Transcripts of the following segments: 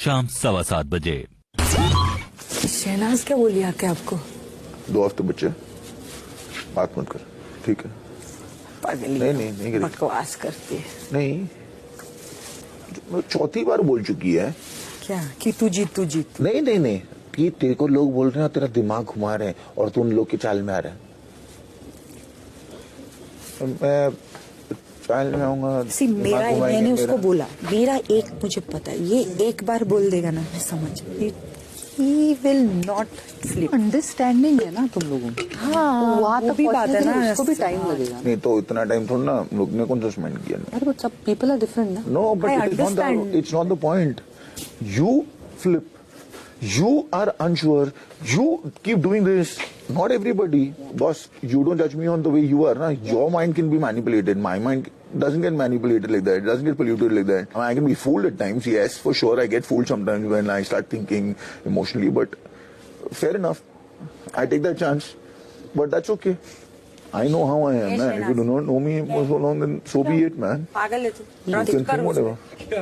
शाम 7:15 बजे। शहनाज क्या बोली आके आपको? 2 हफ्ते बच्चे, बात मत कर, ठीक है? नहीं बकवास करती है। नहीं, चौथी बार बोल चुकी है। क्या कि तू जीत। नहीं कि तेरे को लोग बोल रहे हैं, तेरा दिमाग घुमा रहे हैं और तू उन लोग की चाल में आ रहा है। मैं चाल में आऊंगा। मैंने उसको बोला, मेरा एक मुझे पता है, ये एक बार बोल देगा ना, मैं समझ, he will not flip। Understanding है ना तुम लोगों की। हाँ, वहाँ वो तक भी बात है ना, उसको भी टाइम लगेगा। नहीं तो इतना टाइम थोड़ा ना लोग ने कौन सस्पेंड किया ना। अरे सब पीपल आर डिफरेंट ना। No but it's not the point. You flip, you are unsure, you keep doing this. Not everybody, boss, you don't judge me on the way you are, na? Your mind can be manipulated, my mind doesn't get manipulated like that, it doesn't get polluted like that. I can be fooled at times, yes, for sure, I get fooled sometimes when I start thinking emotionally, but fair enough, I take that chance, but that's okay. I know how I am, man. If you do not know me for so long, then so be it, man. पागल है तू। You can think whatever.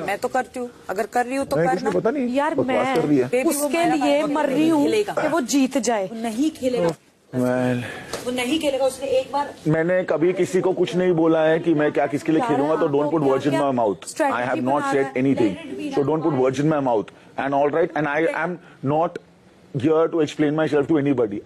मैं तो करती हूँ, अगर कर रही हूँ तो नहीं, कुछ नहीं, पता नहीं, यार बकवास कर रही है। मैं उसके लिए मर रही हूँ कि वो जीत जाए। नहीं खेलेगा, वो नहीं खेलेगा। उसने एक बार, मैंने कभी किसी को कुछ नहीं बोला है कि मैं क्या किसके लिए खेलूंगा, तो don't put words in my mouth. I have not said anything, so don't put words in my mouth. And all right, and I am not here to explain myself to anybody.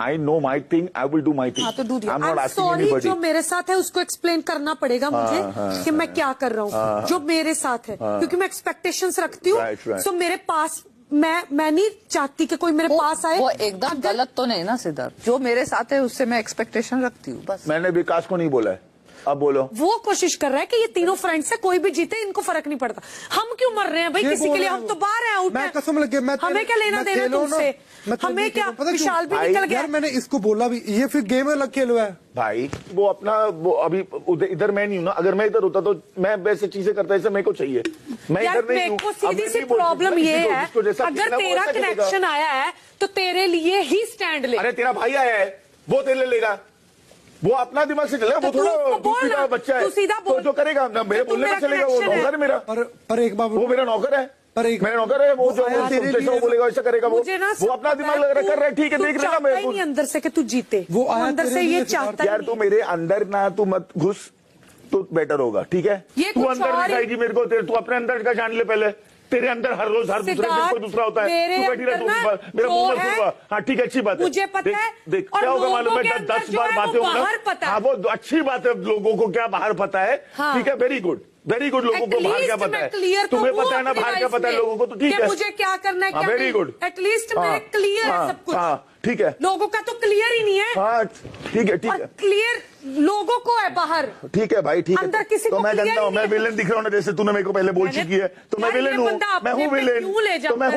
I know my thing, I will do my thing. तो do I'm not asking anybody. जो मेरे साथ है उसको explain करना पड़ेगा मुझे कि मैं क्या कर रहा हूँ, जो मेरे साथ है, क्योंकि मैं एक्सपेक्टेशंस रखती हूँ। सो मेरे पास मैं नहीं चाहती कि कोई मेरे पास आए। वो एकदम गलत तो नहीं ना सिद्धार्थ, जो मेरे साथ है उससे मैं एक्सपेक्टेशन रखती हूँ बस। मैंने विकास को नहीं बोला है, अब बोलो। वो कोशिश कर रहा है कि ये तीनों फ्रेंड्स से कोई भी जीते, इनको फर्क नहीं पड़ता। हम क्यों मर रहे हैं भाई किसी के लिए? हम तो बाहर हैं, आउट हैं। कसम लगे, हमें क्या लेना देना तुमसे? हमें क्या? विशाल भी निकल गया। मैंने इसको बोला भी, ये फिर गेम अलग खेलो है भाई। वो अपना वो अभी इधर मैं नहीं हूँ ना, अगर मैं इधर होता तो मैं वैसे चीजें करता जैसे मेरे को चाहिए। मैं इधर नहीं हूँ। सीधी सी प्रॉब्लम ये है, अगर तेरा कनेक्शन आया है तो तेरे लिए ही स्टैंड ले। अरे तेरा भाई आया है, वो तेरे लिए लेगा, वो अपना दिमाग से चलेगा। वो थोड़ा दूसरी बच्चा है, तो जो करेगा ना मेरे बोलने में चलेगा, वो नौकर है मेरा। पर एक बार वो मेरा नौकर है, मेरा नौकर है। वो जो जैसा बोलेगा वैसा करेगा। वो अपना दिमाग लगा कर रहा है, ठीक है, देख लेगा। मैं अंदर से कि तू जीते, वो अंदर से ये चाहता है। यार तू मेरे अंदर ना तू मत घुस तो बेटर होगा, ठीक है? तू अंदर दिखाएगी मेरे को, तू अपने अंदर का जान ले पहले। तेरे अंदर हर रोज हर दूसरे दिन कोई दूसरा होता है। तू बैठी रह, मेरा मुंह मत खुलवा। हाँ ठीक है, अच्छी बात है, मुझे पता है। देख क्या होगा मालूम है, 10 बार बातें होंगी। हाँ वो अच्छी बात है, लोगों को क्या बाहर पता है, ठीक है, वेरी गुड लोगों को बाहर क्या पता है, तुम्हें पता है ना बाहर क्या पता है लोगों को, तो ठीक है, मुझे क्या करना है, वेरी गुड। एटलीस्ट मेरे क्लियर है सब कुछ। हाँ ठीक है, लोगों का तो क्लियर ही नहीं है। हाँ ठीक है, क्लियर लोगों को है बाहर, ठीक है भाई, ठीक है। अंदर किसी तो को मैं जानता हूँ, मैं विलेन दिख रहा हूँ ना, जैसे तूने मेरे को पहले बोल चुकी है, तो मैं विलेन हूँ, मैं हूँ विलेन, तो मैं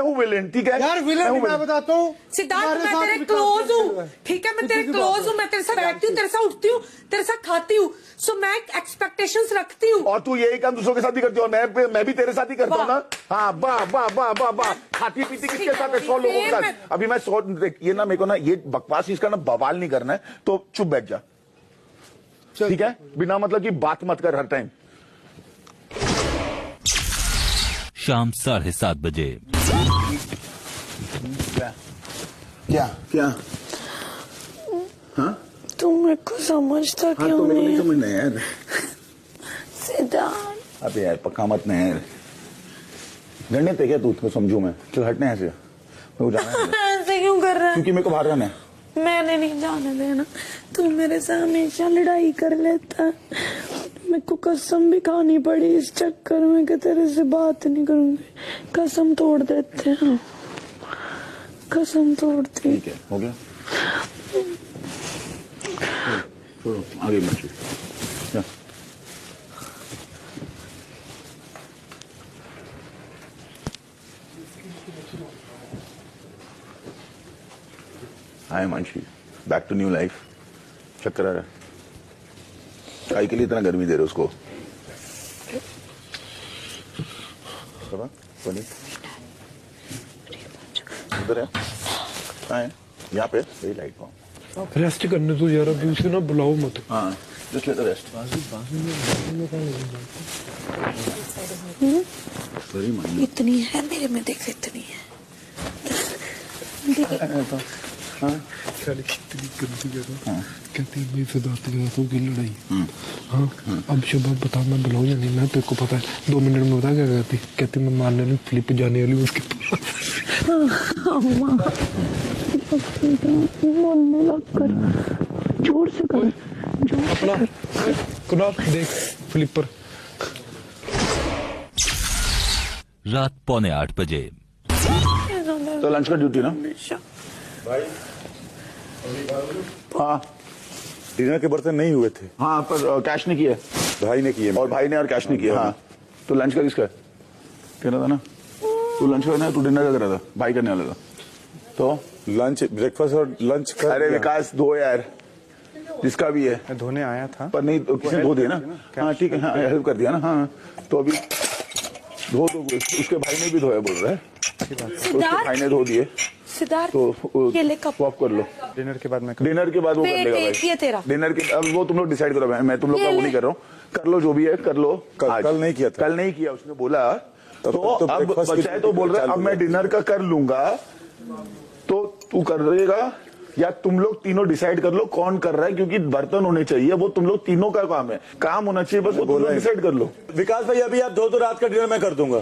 हूँ विलेन, ठीक है यार। विलेन मैं बताता हूँ सिद्धार्थ, मैं तेरे क्लोज हूँ, ठीक है, मैं तेरे क्लोज हूँ, मैं तेरे साथ बैठती हूँ, तेरे साथ उठती हूँ, तेरे साथ खाती हूँ, सो मैं एक्सपेक्टेशंस रखती हूँ। और तू यही काम दूसरों के साथ ही करती हो, मैं भी तेरे साथ ही करता हूँ ना। हाँ वाह वाह वाह वाह वाह। खाती पीती किसके साथ है? 100 लोगों के साथ। अभी मैं 100, ये ना मेरे को ना ये बकवास इसका ना बवाल नहीं करना है, तो चुप बैठ जा, ठीक है? बिना मतलब की बात मत कर हर टाइम। शाम 7:30 बजे। क्या क्या? हाँ तुम मेरे को समझता क्यों तो नहीं? नहीं समझना यार सिद्धार्थ। अबे यार पक्का मत ना यार, गणित है क्या तू? उसको समझू मैं, चल हटने ऐसे, मेरे को जाना है। ऐसे क्यों कर रहा है? क्योंकि मेरे को बाहर जाना है। मैंने नहीं जाने देना, तू मेरे से हमेशा लड़ाई कर लेता है। मेरे को कसम भी खानी पड़ी इस चक्कर में कि तेरे से बात नहीं करूंगी। कसम तोड़ देते हैं, कसम तोड़ती। ठीक है, हो गया, छोड़ो आगे मत चलो। Hi Mansi, back to new life. चक्कर आ रहा है, काय के लिए इतना गर्मी दे रहे उसको? उधर है, कहाँ है? यहाँ पे वेरी लाइट पाओ। रेस्ट करने तो यार, अभी उसे ना बुलाओ मत। हाँ जस्ट लेट द रेस्ट। इतनी है मेरे में, देख इतनी है। साली कितनी गंदी जगह कहती है मैं सिद्धार्थ के साथ होगी लड़ाई। हाँ अब शबाब बता मैं बुलाऊं या नहीं, मैं तेरे को पता है 2 मिनट में बता क्या कहती मैं मारने वाली फ्लिप जाने वाली उसके बोलने लग कर, जोर से कर, जोर से अपना कर। कुनाल देख फ्लिपर। रात 7:45 बजे। तो लंच का ड्यूटी ना? हाँ डिनर के बर्तन नहीं हुए थे। हाँ, पर कैश ने किया, भाई ने किए और भाई ने और कैश ने किया। हाँ, तो लंच का किसका है? तेरा था ना? तू लंच करना है, तू डिनर का कर रहा था, भाई करने वाला था। तो लंच ब्रेकफास्ट और लंच कर अरे विकास दो यार, जिसका भी है। मैं धोने आया था पर नहीं तो किसी ने धो दिया ना? हाँ ठीक है, हाँ हेल्प कर दिया ना। हाँ तो अभी धो दो, उसके भाई ने भी धोया बोल रहा है, उसके भाई ने धो दिए सिद्धार्थ तो ये ले कप। स्वैप कर लो। डिनर के बाद मैं डिनर के बाद वो कर पेट लेगा एक ही है तेरा। भाई। डिनर के अब वो तुम लोग डिसाइड करो, मैं तुम लोग का वो नहीं कर रहा हूँ। कर लो जो भी है कर लो। आज कल नहीं किया था। कल नहीं किया उसने बोला। तो अब breakfast बच्चा है तो बोल रहा है अब मैं डिनर का कर लूंगा, तो तू कर देगा या तुम लोग तीनों डिसाइड कर लो कौन कर रहा है, क्योंकि बर्तन होने चाहिए, वो तुम लोग तीनों का काम है, काम होना चाहिए, बस वो तुम लोग डिसाइड कर लो। विकास भाई अभी आप दो रात का डिनर मैं कर दूंगा।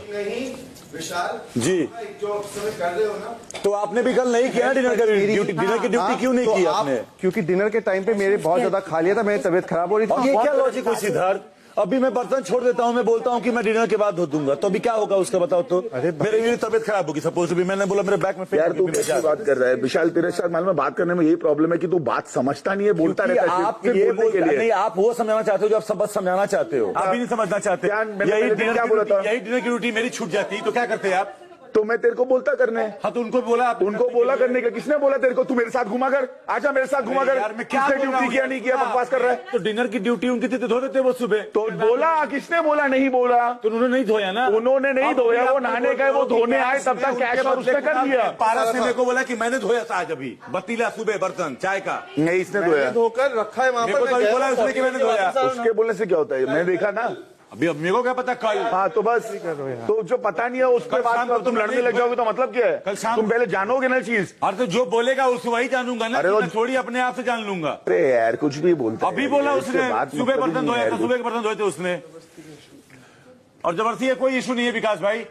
विशाल जी जो समय कर रहे हो ना, तो आपने भी कल नहीं किया डिनर का ड्यूटी, डिनर की ड्यूटी क्यों नहीं तो की आप- आपने? क्योंकि डिनर के टाइम पे मेरे बहुत ज्यादा खा लिया था, मेरी तबीयत खराब हो रही और थी। ये क्या लॉजिक हुई सिद्धार्थ? अभी मैं बर्तन छोड़ देता हूँ, मैं बोलता हूँ कि मैं डिनर के बाद धो दूंगा, तो अभी क्या होगा उसका बताओ तो? मेरी मेरी तबीयत खराब होगी सपोज भी, मैंने बोला मेरे बैग में यार तू कैसी बात कर रहा है विशाल? तेरे साथ मालूम है बात करने में यही प्रॉब्लम है कि तू बात समझता नहीं है, बोलता रहता है आप सिर्फ ये बोलने के लिए। नहीं, आप वो समझाना चाहते हो जो आप सब बस समझाना चाहते हो, आप भी नहीं समझना चाहते। क्या मैंने यही पहले दिन क्या बोला था? यही डिनर की ड्यूटी मेरी छूट जाती तो क्या करते आप? तो मैं तेरे को बोलता करने। हाँ तो उनको बोला, उनको बोला करने का। किसने बोला तेरे को? तू मेरे साथ घुमा कर, आजा मेरे साथ घुमा कर। यार मैं क्या किसने बोल रहा ड्यूटी हूँ? किया नहीं किया बकवास कर रहा है? तो डिनर की ड्यूटी उनकी थी तो धो देते वो सुबह। तो बोला, किसने बोला नहीं बोला? तो उन्होंने नहीं धोया ना, उन्होंने नहीं धोया, वो नहाने गए, वो धोने आए, तब तक उसके कैश बाद और उसने कर दिया। पारस ने मेरे को बोला कि मैंने धोया था आज, अभी बतीला सुबह बर्तन चाय का नहीं इसने धोया। धोकर रखा है वहां मेरे को तो अभी बोला उसने कि मैंने धोया। उसके बोलने से क्या होता है? मैं देखा ना। अभी अब मेरे को क्या पता कल। हाँ तो बस, तो जो पता नहीं है उसके कल बाद शाम को तुम लड़ने लग जाओगे तो मतलब क्या है? कल शाम तुम पहले जानोगे ना चीज। और तो जो बोलेगा उस वही जानूंगा ना, अरे कि वो- मैं थोड़ी अपने आप से जान लूंगा। अरे यार कुछ भी बोलते अभी हैं। बोला इसके उसने बाद सुबह मतलब ही बर्तन नहीं धोया है था, यार सुबह के बर्तन धोए थे उसने। और जबरदस्ती है, कोई इशू नहीं है विकास भाई,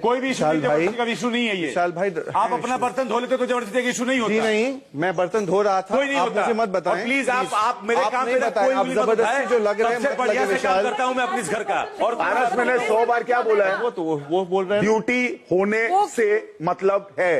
कोई भी इशू नहीं, जबरदस्ती का इशू नहीं है ये। विशाल भाई आप अपना बर्तन धो लेते तो जबरदस्ती का इशू नहीं होता। जी नहीं, मैं बर्तन धो रहा था, कोई नहीं आप होता। मुझे मत बताएं और प्लीज आप मेरे आप काम नहीं पे बताएं, कोई आप भी मत जबरदस्ती बताएं। जो लग रहे हैं सबसे मत बढ़िया लगे से काम विशाल। करता हूँ मैं अपने इस घर का। और पारस मैंने 100 बार क्या बोला है? वो बोल रहे हैं ड्यूटी होने से मतलब है,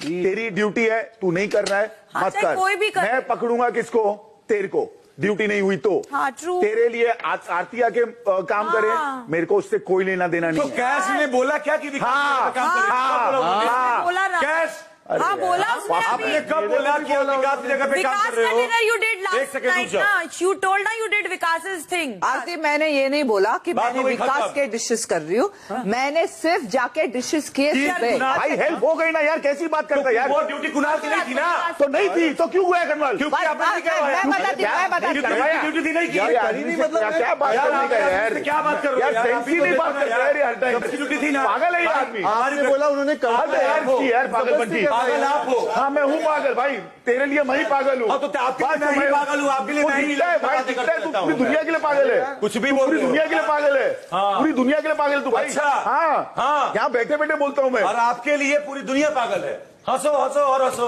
तेरी ड्यूटी है, तू नहीं कर रहा है हाँ, मत चाहे कर। कोई भी कर। मैं पकड़ूंगा किसको? तेरे को। ड्यूटी नहीं हुई तो हाँ, true। तेरे लिए आरती आके काम हाँ। करे, मेरे को उससे कोई लेना देना तो नहीं है। कैश ने बोला क्या कि विकास हाँ, काम करेगा? हाँ, क्या बोला उन्होंने? हाँ। बोला रहा। कैश अरे हाँ बोला यार, उसने आपने अभी। आपने कब बोला कि आप विकास की जगह पे काम विकास कर रहे का हो? डिनर यू डिड एक लास्ट सेकंड रुक नाइट जाओ। ना, यू टोल्ड ना यू डिड विकास's थिंग। आरती मैंने ये नहीं बोला कि बात मैंने हो गई विकास खत्म। के डिशेस कर रही हूँ, मैंने सिर्फ जाके डिशेस किए सुबह। भाई हेल्प हो गई ना यार, कैसी बात करता है यार? वो ड्यूटी कुणाल की नहीं थी ना, तो नहीं थी तो क्यों गया करनवाल? क्योंकि आपने नहीं किया हुआ है। मैं बताती हूँ, मैं बताती हूँ। ड्यूटी थी नहीं की। यार आदमी से क्या बात यार, करने का आप यार? इससे क्या बात कर रहे हो यार यार? सेंसी नहीं बात करता है यार हर टाइम। सबकी ड्यूटी थी ना। पागल है ये आदमी। आपने बोला उन्होंने कहा हद है यार इसकी यार, पागलपंती। पागल आप हो। हाँ मैं हूँ पागल भाई, तेरे लिए मैं ही पागल हूँ। हाँ, तो आपके लिए मैं ही पागल हूँ, आपके लिए वो मैं ही दिखता है भाई, बातें दिखता है, करता तू हूँ पूरी दुनिया के लिए पागल है। कुछ भी तू बोल पूरी रहे हो। दुनिया के लिए पागल है। हाँ। पूरी दुनिया के लिए पागल है तू भाई। अच्छा। हाँ हाँ। यहाँ बैठे बैठे बोलता हूँ मैं। और आपके लिए पूरी दुनिया पागल है। हंसो हंसो और हंसो,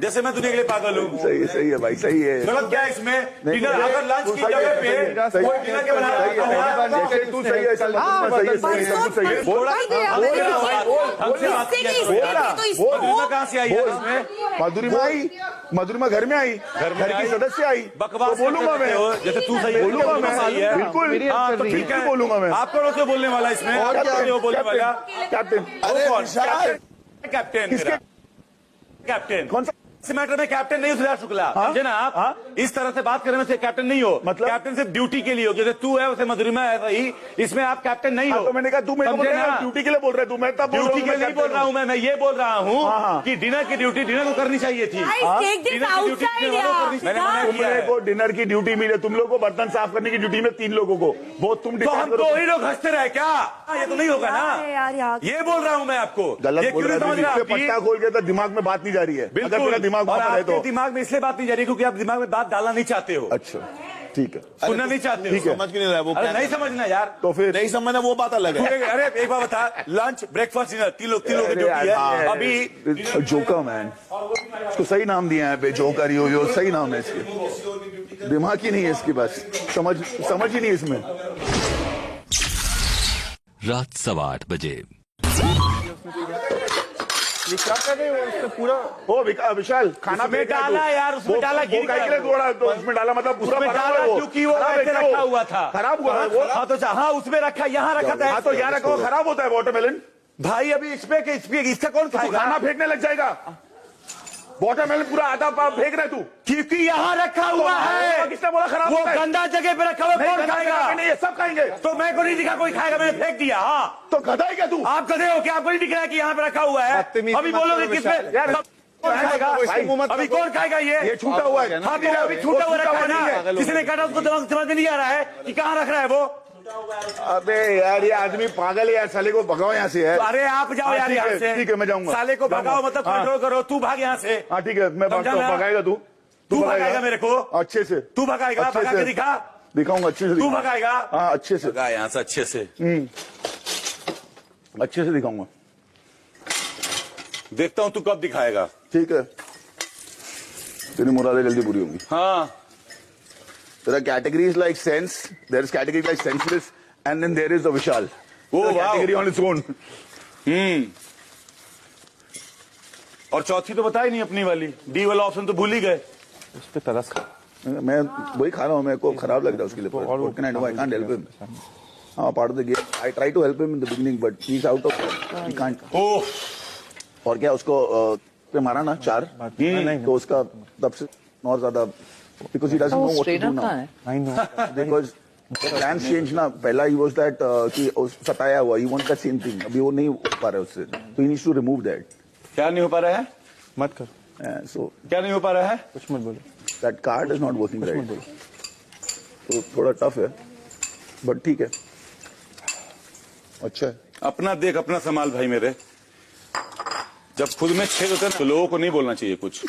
जैसे मैं दुनिया के लिए पागल हूँ। सही है भाई, सही है। गलत क्या है इसमें? नहीं, डिनर अगर लंच की जगह पे कोई डिनर के बना सही है, जैसे तू सही है, चल हाँ, सही है, सही है, सब कुछ सही है। बोल हमसे बात किया करो यार। मधुरिमा कहाँ से आई है इसमें? मधुरिमा घर में आई, घर की सदस्य आई, बकवास तो बोलूंगा मैं, जैसे तू सही है, बोलूंगा मधुरिमा सही मैं, है। बिल्कुल। हाँ तो ठीक है, बोलूंगा मैं। आप कौन से बोलने वाला इसमें? आप कौन हो बोलने वाला? कैप्टन वो कौन? कैप्टन किसके? कैप्टन कौन सा? इस मैटर में कैप्टन नहीं हो सिद्धार्थ शुक्ला, समझे ना आप? इस तरह से बात करने से कैप्टन नहीं हो, मतलब? कैप्टन सिर्फ ड्यूटी के लिए हो, जैसे तू है वैसे मधुरिमा है वही, इसमें आप कैप्टन नहीं हो। तो मैंने कहा तू मेरे को बोल रहा है ड्यूटी के लिए बोल रहा है तू, मैं तब बोल रहा ड्यूटी हूं के लिए नहीं बोल रहा हूँ मैं ये बोल रहा हूँ कि डिनर की ड्यूटी डिनर को करनी चाहिए थी। मैंने मना किया है। को डिनर की ड्यूटी मिले, तुम लोगों को बर्तन साफ करने की ड्यूटी में 3 लोगों को, वो तुम तो हम 2 ही लोग हंसते रहे क्या? ये तो नहीं होगा ना, ये बोल रहा हूँ मैं आपको। गलत बोल रहा समझ रहा है, पट्टा खोल के तो दिमाग में बात नहीं जा रही है। अगर मेरा दिमाग और वहां पर है आपके तो दिमाग में इसलिए बात नहीं जा रही क्योंकि आप दिमाग में बात डालना नहीं चाहते हो। अच्छा ठीक है, सुनना नहीं चाहते हो। ठीक है। समझ क्यों नहीं रहा है वो? अरे नहीं समझना यार, तो फिर नहीं समझना वो बात अलग है। अरे एक बार बता, लंच ब्रेकफास्ट डिनर 3 लोग की ड्यूटी है अभी। जोकर मैन, इसको सही नाम दिया है, जोकर यो सही नाम है इसके, दिमाग ही नहीं है इसकी, बस समझ ही नहीं इसमें। रात 8:15 बजे। ये क्या कर रहे हो उसमें पूरा? ओ विशाल, खाना उसमें डाला यार, उसमें डाला, वो गिर काहे के गया लिए तोड़ा? तो उसमें डाला मतलब पूरा उसमें भरा हुआ डाला है वो। क्योंकि वो खराब है ऐसे क्या रखा वो? हुआ था। खराब हुआ है वो। हाँ तो हाँ उसमें रखा, यहाँ रखा था। हाँ तो यहाँ रखा, खराब होता है वाटरमेलन भाई अभी इसका कौन तो खाएगा? खाना फेंकने लग जाएगा। वाटरमेलन पूरा आधा फेंक रहा है तू, क्योंकि यहाँ रखा हुआ है। किसने बोला खराब वो होता है? गंदा जगह पे रखा हुआ, कौन खाएगा? नहीं, ये सब खाएंगे। तो मैं को नहीं दिखा कोई खाएगा, मैंने फेंक दिया। हाँ तो गधा है क्या तू? आप गधे हो क्या? आपको नहीं दिख रहा है कि यहाँ पे रखा हुआ है? अभी बोलोगे किसमें? यार कौन खाएगा? अभी कौन खाएगा ये छूटा हुआ है। हाँ तो अभी छूटा हुआ रखा है ना, किसने काटा उसको दिमाग समझ में नहीं आ रहा है कि कहाँ रख रहा है वो। अबे यार ये आदमी पागल है यार, साले को भगाओ यहाँ से है। अरे आप जाओ यार यहाँ से। ठीक है मैं जाऊंगा। साले को भगाओ मतलब कंट्रोल करो, तू भाग यहाँ से। हाँ ठीक है मैं भागता हूँ, भगाएगा तू भगाएगा मेरे को अच्छे से, तू भगाएगा, भगा के दिखा, दिखाऊंगा अच्छे से, तू भगाएगा। हाँ अच्छे से, यहाँ से अच्छे से, अच्छे से दिखाऊंगा। देखता हूँ तू कब दिखाएगा। ठीक है, तेरी मुरादें जल्दी पूरी होंगी। हाँ There are categories like sense, there is category like senseless, and then there is the Vishal. Oh, The wow. category on its own. और चौथी तो बताई नहीं अपनी वाली, डी वाला ऑप्शन तो भूल ही गए। उस पे तरस खा। मैं वही खा रहा हूँ, मेरे को खराब लग रहा है उसके लिए। What can I do? I can't help him. हाँ, part of the game. I try to help him in the beginning, but he's out of. He can't. ओह और क्या उसको पे मारा ना 4, तो उसका तब से और ज्यादा, because he doesn't know what to do now. I know. Because the plans change ना, पहला he was that कि सताया हुआ, he wants that same thing. अभी वो नहीं हो पा रहा है उससे, तो he needs to remove that. क्या नहीं हो पा रहा है? मत कर, So क्या नहीं हो पा रहा है? कुछ मत बोलो, that card is not working कुछ मत right. बोलो। तो थोड़ा टफ है, but ठीक है, अच्छा है। अपना देख, अपना संभाल भाई मेरे। जब खुद में छेद होता है तो लोगों को नहीं बोलना चाहिए कुछ।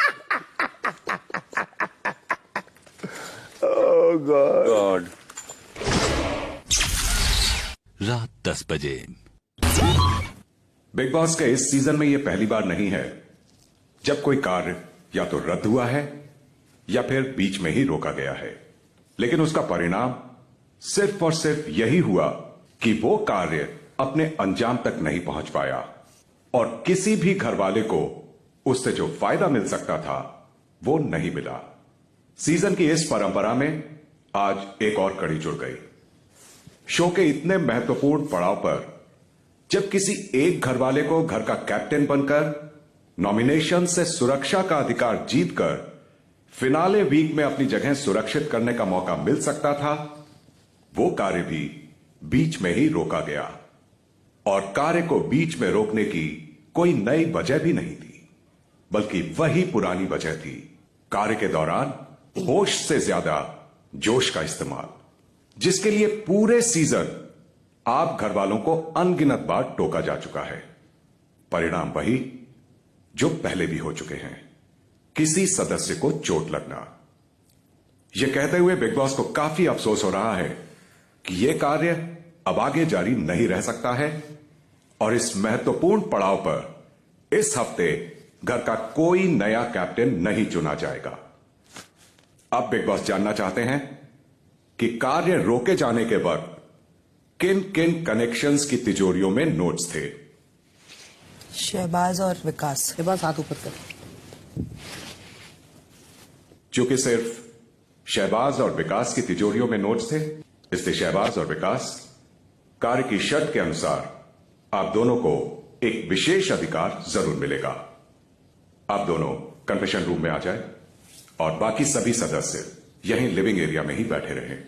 Oh God. गॉड। रात 10 बजे। बिग बॉस के इस सीजन में यह पहली बार नहीं है जब कोई कार्य या तो रद्द हुआ है या फिर बीच में ही रोका गया है, लेकिन उसका परिणाम सिर्फ और सिर्फ यही हुआ कि वो कार्य अपने अंजाम तक नहीं पहुंच पाया और किसी भी घर वाले को उससे जो फायदा मिल सकता था वो नहीं मिला। सीजन की इस परंपरा में आज एक और कड़ी जुड़ गई। शो के इतने महत्वपूर्ण पड़ाव पर जब किसी एक घर वाले को घर का कैप्टन बनकर नॉमिनेशन से सुरक्षा का अधिकार जीतकर फिनाले वीक में अपनी जगह सुरक्षित करने का मौका मिल सकता था, वो कार्य भी बीच में ही रोका गया। और कार्य को बीच में रोकने की कोई नई वजह भी नहीं थी, बल्कि वही पुरानी वजह थी, कार्य के दौरान होश से ज्यादा जोश का इस्तेमाल, जिसके लिए पूरे सीजन आप घर वालों को अनगिनत बार टोका जा चुका है। परिणाम वही जो पहले भी हो चुके हैं, किसी सदस्य को चोट लगना। यह कहते हुए बिग बॉस को काफी अफसोस हो रहा है कि यह कार्य अब आगे जारी नहीं रह सकता है और इस महत्वपूर्ण पड़ाव पर इस हफ्ते घर का कोई नया कैप्टन नहीं चुना जाएगा। अब बिग बॉस जानना चाहते हैं कि कार्य रोके जाने के वक्त किन किन कनेक्शंस की तिजोरियों में नोट्स थे। शहबाज और विकास। शहबाज हाथ ऊपर कर। चूंकि सिर्फ शहबाज और विकास की तिजोरियों में नोट्स थे, इसलिए शहबाज और विकास कार्य की शर्त के अनुसार आप दोनों को एक विशेष अधिकार जरूर मिलेगा। आप दोनों कन्फेशन रूम में आ जाए और बाकी सभी सदस्य यहीं लिविंग एरिया में ही बैठे रहें।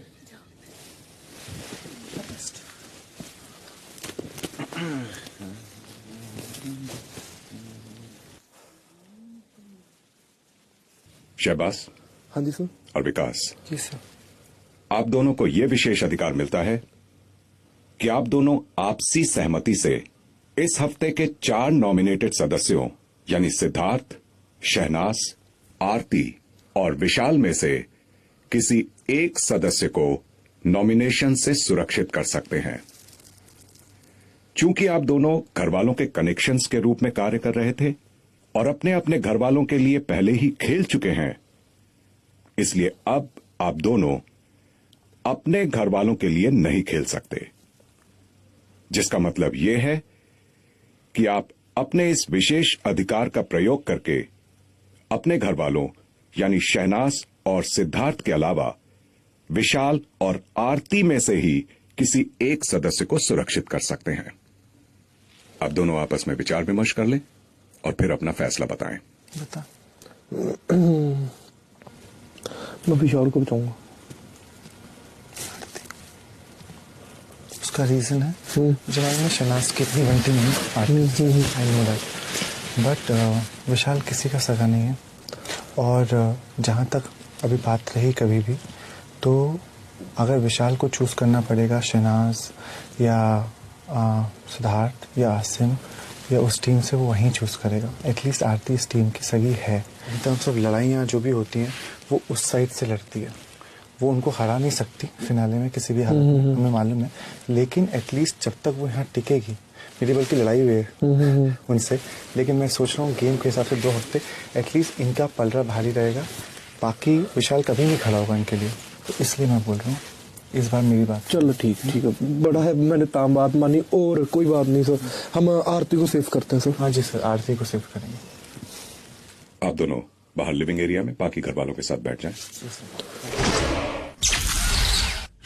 शहबाज हाँ जी सर। और विकास, जी सर। आप दोनों को यह विशेष अधिकार मिलता है कि आप दोनों आपसी सहमति से इस हफ्ते के 4 नॉमिनेटेड सदस्यों यानी सिद्धार्थ, शहनाज, आरती और विशाल में से किसी एक सदस्य को नॉमिनेशन से सुरक्षित कर सकते हैं। चूंकि आप दोनों घरवालों के कनेक्शंस के रूप में कार्य कर रहे थे और अपने अपने घरवालों के लिए पहले ही खेल चुके हैं, इसलिए अब आप दोनों अपने घरवालों के लिए नहीं खेल सकते, जिसका मतलब यह है कि आप अपने इस विशेष अधिकार का प्रयोग करके अपने घरवालों यानी शहनाज और सिद्धार्थ के अलावा विशाल और आरती में से ही किसी एक सदस्य को सुरक्षित कर सकते हैं। अब दोनों आपस में विचार विमर्श कर लें और फिर अपना फैसला बताएं। बता। मैं विशाल को बताऊंगा। उसका रीजन है जवाब में शहनाज की इतनी बनती नहीं आई नो दैट, बट विशाल किसी का सगा नहीं है। और जहाँ तक अभी बात रही कभी भी, तो अगर विशाल को चूज करना पड़ेगा शहनाज या सिद्धार्थ या आसिम या उस टीम से, वो वहीं चूज करेगा। एटलीस्ट आरती इस टीम की सगी है। इन टर्म्स ऑफ लड़ाइयाँ जो भी होती हैं वो उस साइड से लड़ती है, वो उनको हरा नहीं सकती फिनाले में किसी भी हालत में, हमें मालूम है। लेकिन एटलीस्ट जब तक वो यहाँ टिकेगी, मेरी बल्कि लड़ाई हुई है उनसे, लेकिन मैं सोच रहा हूँ गेम के हिसाब से 2 हफ्ते एटलीस्ट इनका पलड़ा भारी रहेगा। बाकी विशाल कभी नहीं खड़ा होगा इनके लिए, तो इसलिए मैं बोल रहा हूँ इस बार मेरी बात। चलो ठीक है, बड़ा है, मैंने ताम बात मानी और कोई बात नहीं सर। हम आरती को सेव करते हैं सर। हाँ जी सर, आरती को सेव करेंगे। आप दोनों बाहर लिविंग एरिया में बाकी घर वालों के साथ बैठ जाएं।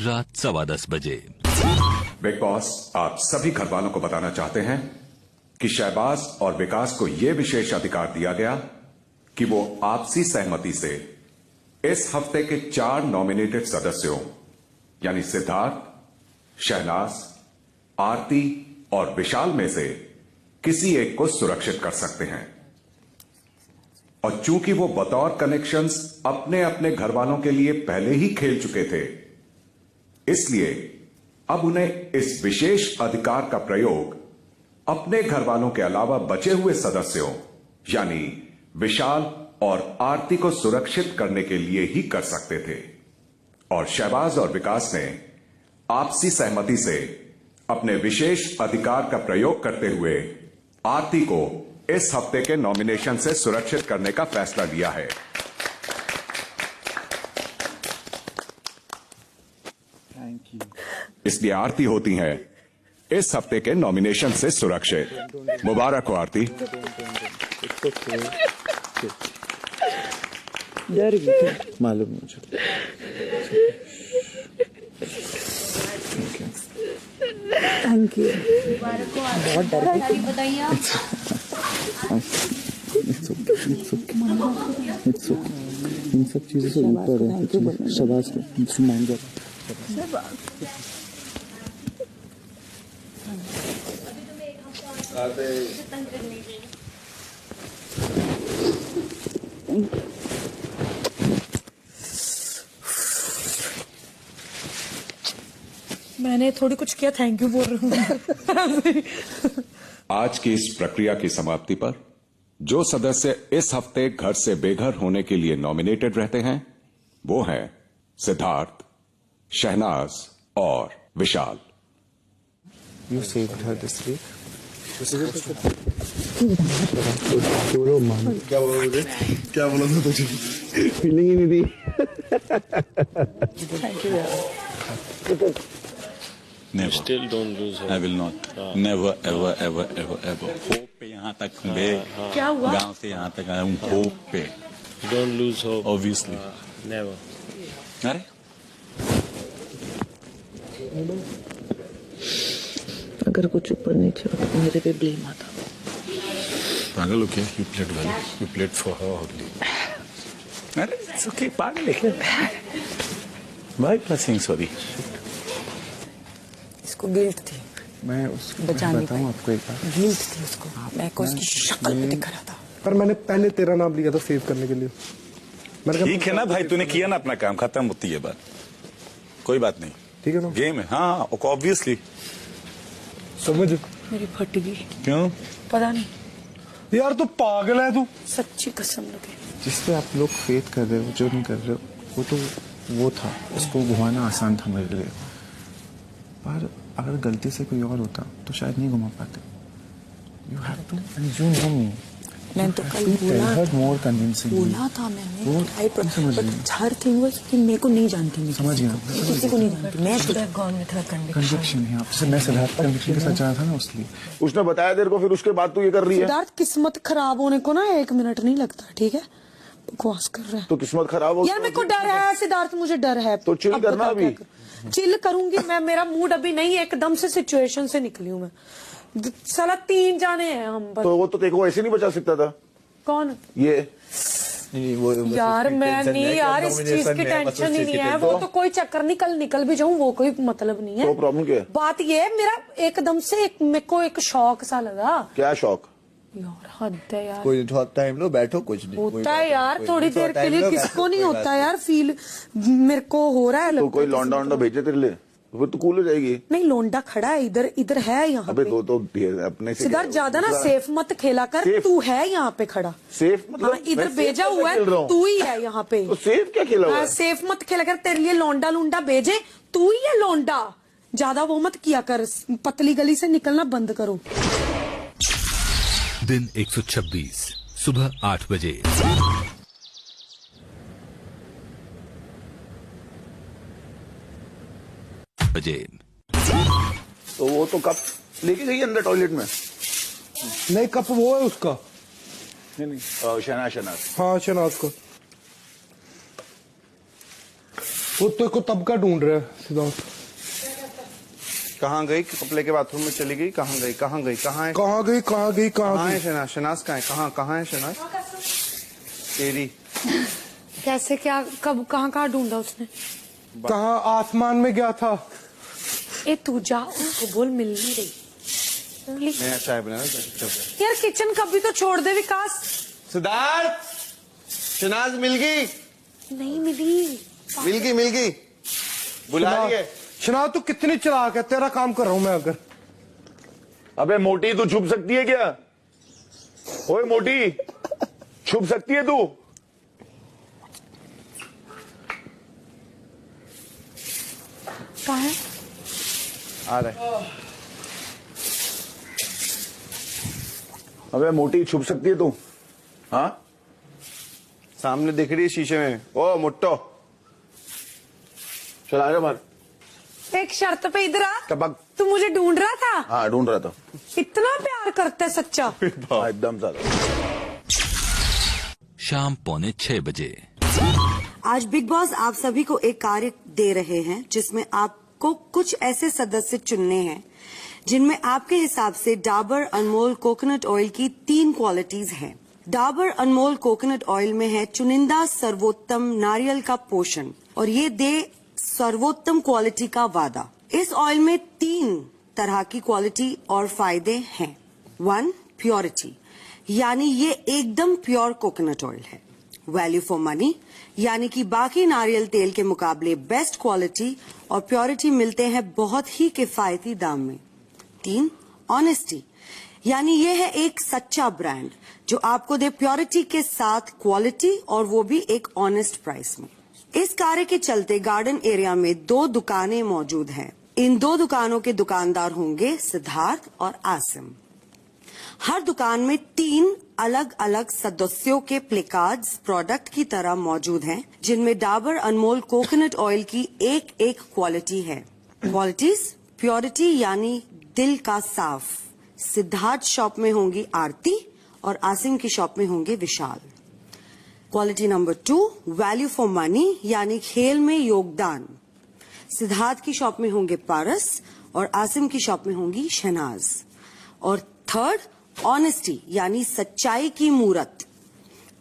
रात 10:15 बजे। बिग बॉस आप सभी घर वालों को बताना चाहते हैं कि शहबाज और विकास को यह विशेष अधिकार दिया गया कि वो आपसी सहमति से इस हफ्ते के 4 नॉमिनेटेड सदस्यों यानी सिद्धार्थ, शहनाज, आरती और विशाल में से किसी एक को सुरक्षित कर सकते हैं। और चूंकि वो बतौर कनेक्शंस अपने अपने घर वालों के लिए पहले ही खेल चुके थे, इसलिए अब उन्हें इस विशेष अधिकार का प्रयोग अपने घर वालों के अलावा बचे हुए सदस्यों यानी विशाल और आरती को सुरक्षित करने के लिए ही कर सकते थे। और शहबाज और विकास ने आपसी सहमति से अपने विशेष अधिकार का प्रयोग करते हुए आरती को इस हफ्ते के नॉमिनेशन से सुरक्षित करने का फैसला लिया है। इसलिए आरती होती हैं इस हफ्ते के नॉमिनेशन से सुरक्षित। मुबारक हो आरती। डर गई मालूम मुझे। Thank you. बहुत डर गई। इन सब चीजों से ऊपर है शहबाज को मान जा। मैंने थोड़ी कुछ किया, थैंक यू बोल रही हूँ। आज की इस प्रक्रिया की समाप्ति पर जो सदस्य इस हफ्ते घर से बेघर होने के लिए नॉमिनेटेड रहते हैं वो हैं सिद्धार्थ, शहनाज और विशाल। You saved her this week. क्या बोला था तुझे? फीलिंग ही नहीं थी। Thank you. Never. Still don't lose hope. I will not. Never, ever, ever, ever, ever. Hope पे यहाँ तक मैं क्या हुआ? गांव से यहाँ तक आया हूँ होप पे। Don't lose hope. Obviously. Never. अरे अगर कुछ ऊपर नीचे होता मेरे पे ब्लेम आता। पागल हो क्या? You played well. You played for her only. अरे it's okay, पागल है क्या? Why you are saying sorry? इसको गिल्ट थी, मैं उसको बचा नहीं बताऊं आपको एक बात, गिल्ट थी उसको। मैं को उसकी शक्ल पे दिख रहा था। पर मैंने पहले तेरा नाम लिया था सेव करने के लिए। मैंने कहा, ठीक है ना भाई, तूने किया ना अपना काम, खत्म होती है बात, कोई बात नहीं, ठीक है ना? गेम है। हाँ ऑब्वियसली। समझ मेरी फट गई, क्यों? पता नहीं, यार तू पागल है तू। सच्ची कसम लगे। जिस पे आप लोग फेथ कर रहे हो, जो नहीं कर रहे हो, वो तो वो था, उसको घुमाना आसान था मेरे लिए। पर अगर गलती से कोई और होता तो शायद नहीं घुमा पाते। You have to and you know me. मैंने तो कल मोर कन्विंसिंग बोला था मैंने, समझ गई। हर थिंग वाज कि मेरे को नहीं जानती, मैं समझ गया, किसी को नहीं जानती। मैं तो गॉन विद हर कन्विक्शन है आपसे। मैं सिद्धार्थ कन्विक्शन के साथ जाना था ना, उसलिए उसने बताया तेरे को, फिर उसके बाद तू ये कर रही है। सिद्धार्थ, किस्मत खराब होने को ना 1 मिनट नहीं लगता, ठीक है? बकवास कर रहा है तो किस्मत खराब हो यार। मेरे को डर है सिद्धार्थ, मुझे डर है। तो चिल अब करना बता अभी। क्या करूं? चिल करूंगी मैं, मेरा मूड अभी नहीं है, एकदम से सिचुएशन से निकली हूं मैं। साला 3 जाने हैं हम बस। तो वो तो तेरे को ऐसे नहीं बचा सकता था। कौन? ये यार मैं नहीं यार, इस चीज की टेंशन ही नहीं है। वो तो कोई चक्कर नहीं, कल निकल भी जाऊं, वो कोई मतलब नहीं है। तो प्रॉब्लम क्या है? बात ये है, मेरा एकदम से मेरे को एक शौक सा लगा। क्या शौक? यार हद है यार। कोई टाइम लो, बैठो, कुछ नहीं होता है यार, थोड़ी देर के लिए किसको नहीं होता यार फील। मेरे को हो रहा है। तो कोई लौंडा वोंडा भेजे तेरे लिए, वो तो कूल हो जाएगी। नहीं, लोंडा खड़ा है इधर, इधर है यहाँ अबे पे। तो अपने से सिद्धार्थ ज्यादा ना सेफ मत खेला कर, तू है यहाँ पे खड़ा। सेफ मतलब हाँ, इधर मैं भेजा सेफ हुआ खेल रहा है, हूँ। तू ही है यहाँ पे। तो सेफ क्या खेला हुआ है? सेफ मत खेला कर, तेरे लिए लौंडा लुंडा भेजे, तू ही है लौंडा। ज्यादा वो मत किया कर, पतली गली से निकलना बंद करो। दिन 126 सुबह 8 बजे। तो वो तो कप लेके गई अंदर टॉयलेट में। नहीं, कप वो है उसका। नहीं शहनाज। हाँ, शहनाज का। वो तो को तब का ढूंढ रहा है सिद्धार्थ। कहाँ गई? कपड़े के बाथरूम में चली गई? कहाँ गई? कहाँ गई? कहाँ है? कहाँ गई? कहाँ गई? कहाँ है शहनाज? शहनाज कहाँ है? कहाँ है शहनाज तेरी? कैसे, क्या, कब, कहाँ ढूंढा उसने? कहाँ? आसमान में गया था। ए तू जा, उसको बोल, मिल नहीं रही। मैं चाय बनाना। यार किचन कभी तो छोड़ दे विकास। सिद्धार्थ, शहनाज मिल गई? नहीं मिली। मिल गई। बुला रही है। शहनाज तू कितनी चालाक है, तेरा काम कर रहा हूं मैं अगर। अबे मोटी, तू छुप सकती है क्या? ओए मोटी, छुप सकती है तू? कहाँ है? आ रहे। अबे मोटी, छुप सकती है तू? हाँ, सामने दिख रही है शीशे में। ओ मुट्टो, चला जा बाहर। एक शर्त पे इधर आ। टपक। तू मुझे ढूंढ रहा था? हाँ ढूंढ रहा था। इतना प्यार करता है सच्चा। हाँ, एकदम ज्यादा। शाम 5:45 बजे। आज बिग बॉस आप सभी को एक कार्य दे रहे हैं जिसमें आपको कुछ ऐसे सदस्य चुनने हैं जिनमें आपके हिसाब से डाबर अनमोल कोकोनट ऑयल की 3 क्वालिटीज हैं। डाबर अनमोल कोकोनट ऑयल में है चुनिंदा सर्वोत्तम नारियल का पोषण और ये दे सर्वोत्तम क्वालिटी का वादा। इस ऑयल में 3 तरह की क्वालिटी और फायदे हैं। 1, प्योरिटी, यानी ये एकदम प्योर कोकोनट ऑयल है। वैल्यू फॉर मनी, यानी कि बाकी नारियल तेल के मुकाबले बेस्ट क्वालिटी और प्योरिटी मिलते हैं बहुत ही किफायती दाम में। 3, ऑनेस्टी, यानी ये है एक सच्चा ब्रांड जो आपको दे प्योरिटी के साथ क्वालिटी और वो भी एक ऑनेस्ट प्राइस में। इस कार्य के चलते गार्डन एरिया में 2 दुकानें मौजूद हैं। इन 2 दुकानों के दुकानदार होंगे सिद्धार्थ और आसिम। हर दुकान में 3 अलग अलग सदस्यों के प्लेकार्ड्स प्रोडक्ट की तरह मौजूद हैं जिनमें डाबर अनमोल कोकोनट ऑयल की एक क्वालिटी है। क्वालिटीज, प्योरिटी यानी दिल का साफ। सिद्धार्थ शॉप में होंगी आरती और आसिम की शॉप में होंगे Vishal. Quality number 2, value for money, यानी खेल में योगदान। सिद्धार्थ की शॉप में होंगे पारस और आसिम की शॉप में होंगी शहनाज। और 3rd, ऑनेस्टी यानी सच्चाई की मूरत।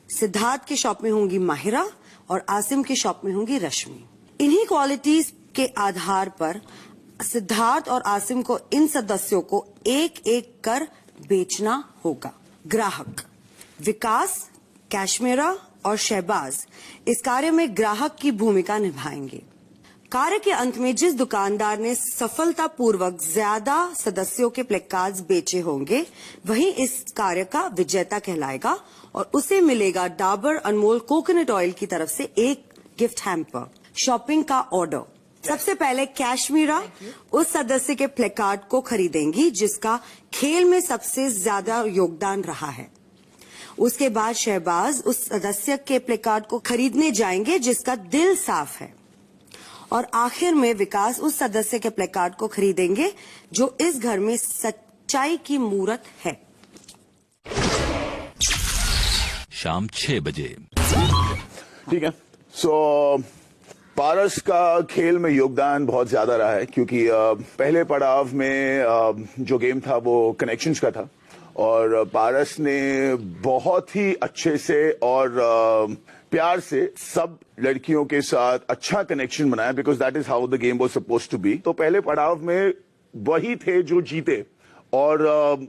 सिद्धार्थ के शॉप में होंगी माहिरा और आसिम के शॉप में होंगी रश्मि। इन्हीं क्वालिटीज के आधार पर सिद्धार्थ और आसिम को इन सदस्यों को एक एक कर बेचना होगा। ग्राहक विकास, कैशमेरा और शहबाज इस कार्य में ग्राहक की भूमिका निभाएंगे। कार्य के अंत में जिस दुकानदार ने सफलतापूर्वक ज्यादा सदस्यों के प्लेकार्ड्स बेचे होंगे वही इस कार्य का विजेता कहलाएगा और उसे मिलेगा डाबर अनमोल कोकोनट ऑयल की तरफ से एक गिफ्ट हैम्पर। शॉपिंग का ऑर्डर। सबसे पहले कैशमीरा उस सदस्य के प्लेकार्ड को खरीदेंगी जिसका खेल में सबसे ज्यादा योगदान रहा है। उसके बाद शहबाज उस सदस्य के प्लेकार्ड को खरीदने जाएंगे जिसका दिल साफ है और आखिर में विकास उस सदस्य के प्लेकार्ड को खरीदेंगे जो इस घर में सच्चाई की मूरत है। शाम 6 बजे। ठीक है। सो पारस का खेल में योगदान बहुत ज्यादा रहा है क्योंकि पहले पड़ाव में जो गेम था वो कनेक्शंस का था और पारस ने बहुत ही अच्छे से और प्यार से सब लड़कियों के साथ अच्छा कनेक्शन बनाया because that is how the game was supposed to be. तो पहले पड़ाव में वही थे जो जीते और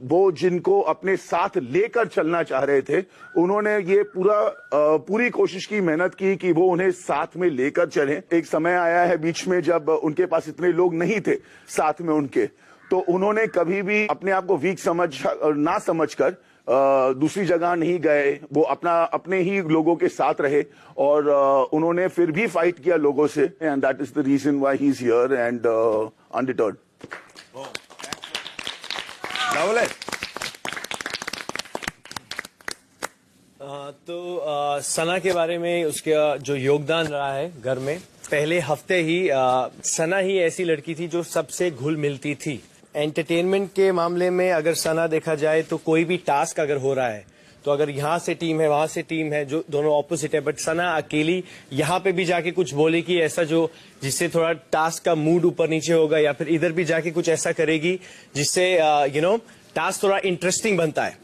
वो जिनको अपने साथ लेकर चलना चाह रहे थे उन्होंने ये पूरी कोशिश की, मेहनत की कि वो उन्हें साथ में लेकर चलें। एक समय आया है बीच में जब उनके पास इतने लोग नहीं थे साथ में उनके, तो उन्होंने कभी भी अपने आप को वीक ना समझकर दूसरी जगह नहीं गए। वो अपने ही लोगों के साथ रहे और उन्होंने फिर भी फाइट किया लोगों से and that is the reason why he is here and undeterred. तो सना के बारे में उसका जो योगदान रहा है घर में, पहले हफ्ते ही सना ही ऐसी लड़की थी जो सबसे घुल मिलती थी। एंटरटेनमेंट के मामले में अगर सना देखा जाए तो कोई भी टास्क अगर हो रहा है तो अगर यहाँ से टीम है वहां से टीम है जो दोनों ऑपोजिट है, बट सना अकेली यहाँ पे भी जाके कुछ बोलेगी ऐसा जो जिससे थोड़ा टास्क का मूड ऊपर नीचे होगा या फिर इधर भी जाके कुछ ऐसा करेगी जिससे टास्क थोड़ा इंटरेस्टिंग बनता है।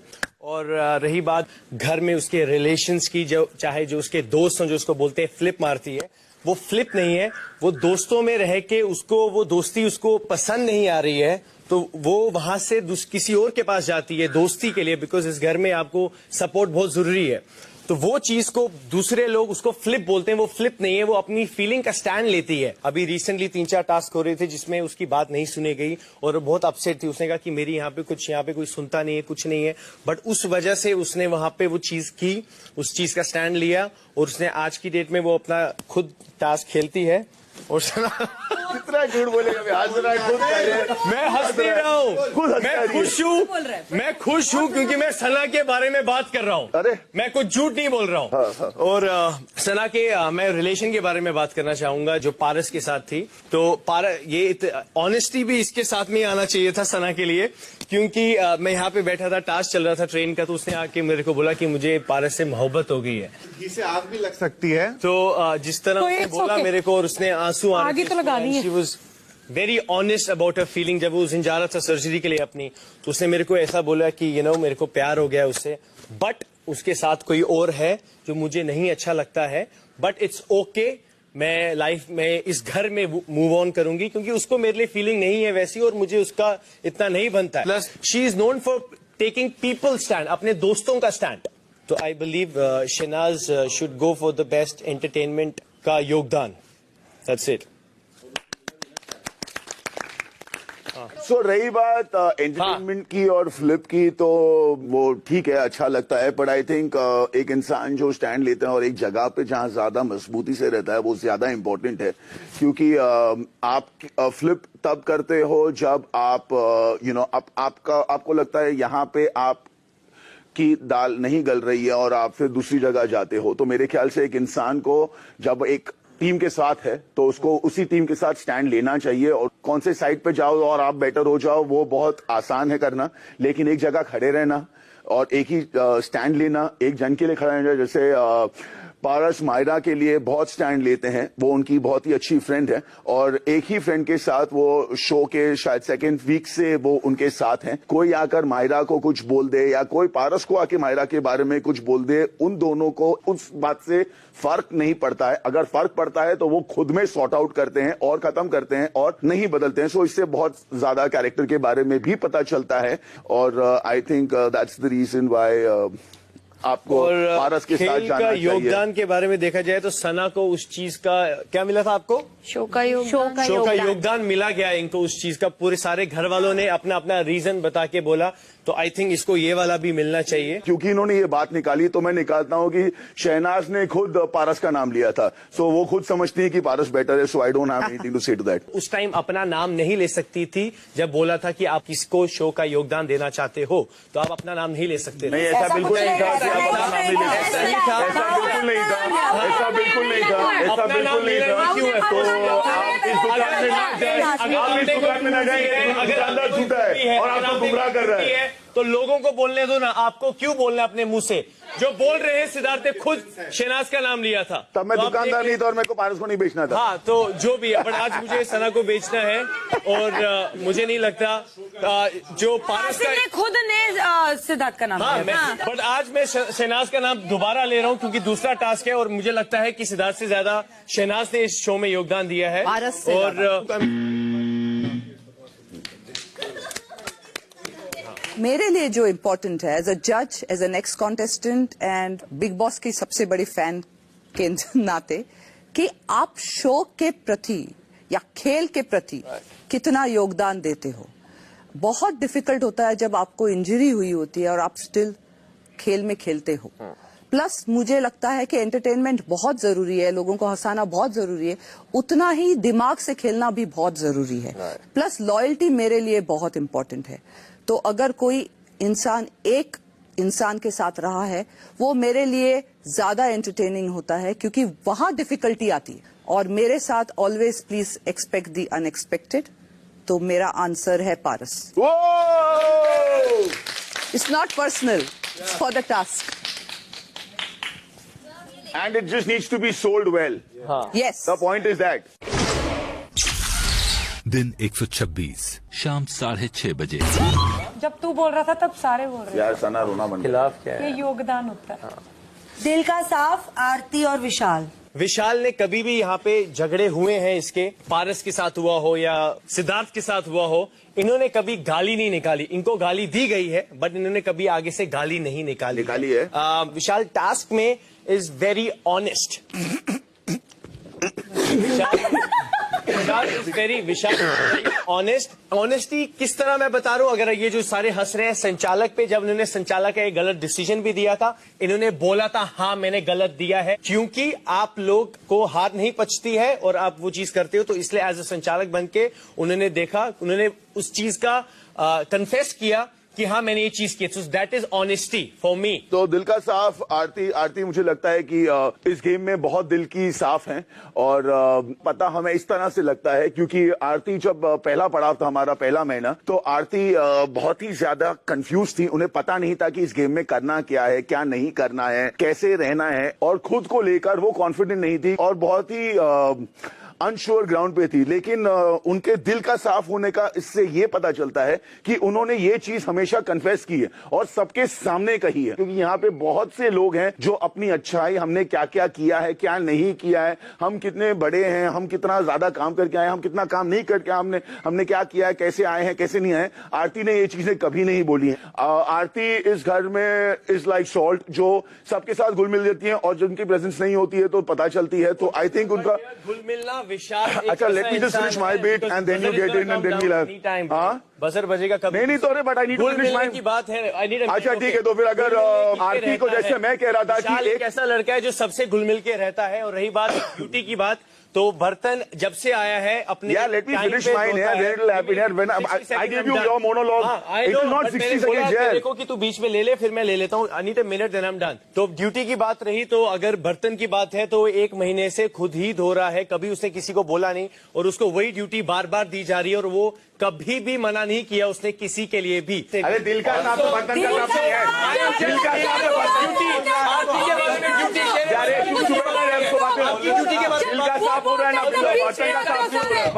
और रही बात घर में उसके रिलेशंस की, जो चाहे जो उसके दोस्त हों जो उसको बोलते हैं फ्लिप मारती है, वो फ्लिप नहीं है, वो दोस्तों में रह के उसको वो दोस्ती उसको पसंद नहीं आ रही है तो वो वहां से किसी और के पास जाती है दोस्ती के लिए, बिकॉज इस घर में आपको सपोर्ट बहुत जरूरी है। तो वो चीज को दूसरे लोग उसको फ्लिप बोलते हैं, वो फ्लिप नहीं है, वो अपनी फीलिंग का स्टैंड लेती है। अभी रिसेंटली 3-4 टास्क हो रहे थे जिसमें उसकी बात नहीं सुनी गई और बहुत अपसेट थी। उसने कहा कि मेरी यहाँ पे कोई सुनता नहीं है, कुछ नहीं है, बट उस वजह से उसने वहां पे वो चीज की, उस चीज का स्टैंड लिया और उसने आज की डेट में वो अपना खुद टास्क खेलती है। और कितना झूठ बोलेगा, मैं हंस नहीं रहा हूँ, मैं खुश हूँ क्योंकि मैं सना के बारे में बात कर रहा हूँ। अरे मैं कुछ झूठ नहीं बोल रहा हूँ। और सना के मैं रिलेशन के बारे में बात करना चाहूंगा जो पारस के साथ थी। तो ये ऑनेस्टी भी इसके साथ में आना चाहिए था सना के लिए, क्योंकि मैं यहाँ पे बैठा था, टास्क चल रहा था ट्रेन का, तो उसने आके मेरे को बोला कि मुझे पारस से मोहब्बत हो गई है, इसे आग भी लग सकती है। तो जिस तरह उसने बोला मेरे को और उसने आंसू आगे तो लगानी है। She was very honest about her feeling. जब वो उस दिन जा रहा था सर्जरी के लिए अपनी, तो उसने मेरे को ऐसा बोला कि मेरे को प्यार हो गया उससे, बट उसके साथ कोई और है जो मुझे नहीं अच्छा लगता है, बट इट्स ओके, मैं लाइफ में इस घर में मूव ऑन करूंगी क्योंकि उसको मेरे लिए फीलिंग नहीं है वैसी और मुझे उसका इतना नहीं बनता है। Plus she is known for taking people stand, अपने दोस्तों का स्टैंड। तो I believe Shehnaaz should go for the best entertainment का योगदान। That's it. सो रही बात एंटरटेनमेंट की और फ्लिप की, तो वो ठीक है, अच्छा लगता है, बट आई थिंक एक इंसान जो स्टैंड लेता है और एक जगह पे जहां ज्यादा मजबूती से रहता है वो ज्यादा इंपॉर्टेंट है, क्योंकि आप फ्लिप तब करते हो जब आप आपको लगता है यहाँ पे आप की दाल नहीं गल रही है और आप फिर दूसरी जगह जाते हो। तो मेरे ख्याल से एक इंसान को जब एक टीम के साथ है तो उसको उसी टीम के साथ स्टैंड लेना चाहिए, और कौन से साइड पे जाओ और आप बेटर हो जाओ वो बहुत आसान है करना, लेकिन एक जगह खड़े रहना और एक ही स्टैंड लेना, एक जन के लिए खड़ा रहना। जैसे पारस मायरा के लिए बहुत स्टैंड लेते हैं, वो उनकी बहुत ही अच्छी फ्रेंड है और एक ही फ्रेंड के साथ वो शो के शायद सेकेंड वीक से वो उनके साथ हैं। कोई आकर मायरा को कुछ बोल दे या कोई पारस को आके मायरा के बारे में कुछ बोल दे, उन दोनों को उस बात से फर्क नहीं पड़ता है। अगर फर्क पड़ता है तो वो खुद में सॉर्ट आउट करते हैं और खत्म करते हैं और नहीं बदलते हैं। सो इससे बहुत ज्यादा कैरेक्टर के बारे में भी पता चलता है और I think that's the reason why आपको पारस के साथ जाना चाहिए। योगदान के बारे में देखा जाए तो सना को उस चीज का क्या मिला था आपको? शो का योगदान मिला गया इनको उस चीज का। पूरे सारे घर वालों ने अपना अपना रीजन बता के बोला, तो आई थिंक इसको ये वाला भी मिलना चाहिए। क्योंकि इन्होंने ये बात निकाली तो मैं निकालता हूँ कि शहनाज ने खुद पारस का नाम लिया था, सो वो खुद समझती है कि पारस बेटर है, so I don't have anything to say to that. उस टाइम अपना नाम नहीं ले सकती थी जब बोला था कि आप किसको शो का योगदान देना चाहते हो, तो आप अपना नाम नहीं ले सकते। नहीं, ऐसा बिल्कुल नहीं था। ऐसा बिल्कुल नहीं था। ऐसा बिल्कुल नहीं था। ऐसा बिल्कुल नहीं था। तो आप इस दुकान में ना जाए, आप इस दुकान में ना जाएंगे, अगर अंदर झूठा है और आपको गुमराह कर रहा है तो लोगों को बोलने दो ना। आपको क्यों बोलना अपने मुंह से? जो बोल रहे हैं सिद्धार्थ ने खुद शहनाज का नाम लिया था। तब मैं दुकानदार नहीं था और मेरे को पारस को नहीं बेचना था। हाँ, तो जो भी है, बट आज मुझे सना को बेचना है और मुझे नहीं लगता जो पारस का खुद ने सिद्धार्थ का नाम लिया। बट आज मैं शहनाज का नाम दोबारा ले रहा हूँ क्योंकि दूसरा टास्क है और मुझे लगता है कि सिद्धार्थ से ज्यादा शहनाज ने इस शो में योगदान दिया है। और मेरे लिए जो इम्पोर्टेंट है एज अ जज, as an ex contestant and Bigg Boss की सबसे बड़ी फैन के नाते, कि आप शो के प्रति या खेल के प्रति कितना योगदान देते हो। बहुत डिफिकल्ट होता है जब आपको इंजरी हुई होती है और आप स्टिल खेल में खेलते हो। प्लस मुझे लगता है कि एंटरटेनमेंट बहुत जरूरी है, लोगों को हंसाना बहुत जरूरी है, उतना ही दिमाग से खेलना भी बहुत जरूरी है। प्लस लॉयल्टी मेरे लिए बहुत इंपॉर्टेंट है। तो अगर कोई इंसान एक इंसान के साथ रहा है, वो मेरे लिए ज्यादा एंटरटेनिंग होता है क्योंकि वहां डिफिकल्टी आती है और मेरे साथ always please expect the unexpected. तो मेरा आंसर है Paras. It's not personal, for the task and it just needs to be sold well. Yes. The point is that. दिन 126 शाम 6:30 बजे। जब तू बोल रहा था तब सारे बोल रहे यार सना रोना बंद। खिलाफ क्या है? ये योगदान होता है। दिल का साफ, आरती और विशाल। विशाल ने कभी भी यहाँ पे झगड़े हुए हैं इसके, पारस के साथ हुआ हो या सिद्धार्थ के साथ हुआ हो, इन्होंने कभी गाली नहीं निकाली। इनको गाली दी गई है बट इन्होंने कभी आगे से गाली नहीं निकाली है। विशाल टास्क में is very honest. Vishal honest. Honesty किस तरह मैं बता रहा हूँ, अगर ये जो सारे हंस रहे हैं संचालक पे, जब इन्होंने संचालक का एक गलत डिसीजन भी दिया था, इन्होंने बोला था हाँ मैंने गलत दिया है, क्योंकि आप लोग को हाथ नहीं पचती है और आप वो चीज करते हो, तो इसलिए एज अ संचालक बन के उन्होंने देखा, उन्होंने उस चीज का कन्फेस किया कि हाँ मैंने ये चीज की। So that is honesty for me. तो दिल का साफ आरती मुझे लगता है कि इस गेम में बहुत दिल की साफ हैं और पता हमें इस तरह से लगता है क्योंकि आरती जब पहला पड़ाव था हमारा पहला महीना, तो आरती बहुत ही ज्यादा कंफ्यूज थी। उन्हें पता नहीं था कि इस गेम में करना क्या है, क्या नहीं करना है, कैसे रहना है, और खुद को लेकर वो कॉन्फिडेंट नहीं थी और बहुत ही अनश्योर ग्राउंड पे थी। लेकिन उनके दिल का साफ होने का इससे ये पता चलता है कि उन्होंने ये चीज हमेशा कन्फेस की है और सबके सामने कही है, क्योंकि यहाँ पे बहुत से लोग हैं जो अपनी अच्छाई, हमने क्या क्या किया है, क्या नहीं किया है, हम कितने बड़े हैं, हम कितना ज्यादा काम करके आए, हम कितना काम नहीं करके, हमने क्या किया है, कैसे आए हैं, कैसे नहीं आए, आरती ने ये चीजें कभी नहीं बोली है। आरती इस घर में इज लाइक सॉल्ट, जो सबके साथ घुल मिल जाती है और जिनकी प्रेजेंस नहीं होती है तो पता चलती है। तो आई थिंक उनका घुल मिलना विशाल। अच्छा, let me just finish my bit and then you get in and then we'll have. हां, बजर बजेगा कभी नहीं तो अरे but I need to finish my की बात है। अच्छा ठीक है, तो फिर अगर आरती को, जैसे मैं कह रहा था कि एक ऐसा लड़का है जो सबसे घुल मिल के रहता है, और रही बात ब्यूटी की बात, तो बर्तन जब से आया है अपने Yeah, let me time finish पे mine धोता here. है। Let it happen here. When 60 I seconds gave I'm you done. your monologue. हाँ, I It is know, not but 60 मैंने बोला seconds here. तेरे को कि तू बीच में ले ले, फिर मैं ले लेता हूँ। I need a minute, then I'm done. तो ड्यूटी की बात रही, तो अगर बर्तन की बात है तो 1 महीने से खुद ही धो रहा है, कभी उसने किसी को बोला नहीं, और उसको वही ड्यूटी बार बार दी जा रही है, और वो कभी भी मना नहीं किया उसने किसी के लिए भी। अरे दिल का साफ तो बर्तन का साफ नहीं है। दिल का साफ तो बर्तन ड्यूटी ड्यूटी के बारे में बातें हो रही है। दिल का साफ हो रहा है ना, बर्तन का साफ नहीं हो रहा है।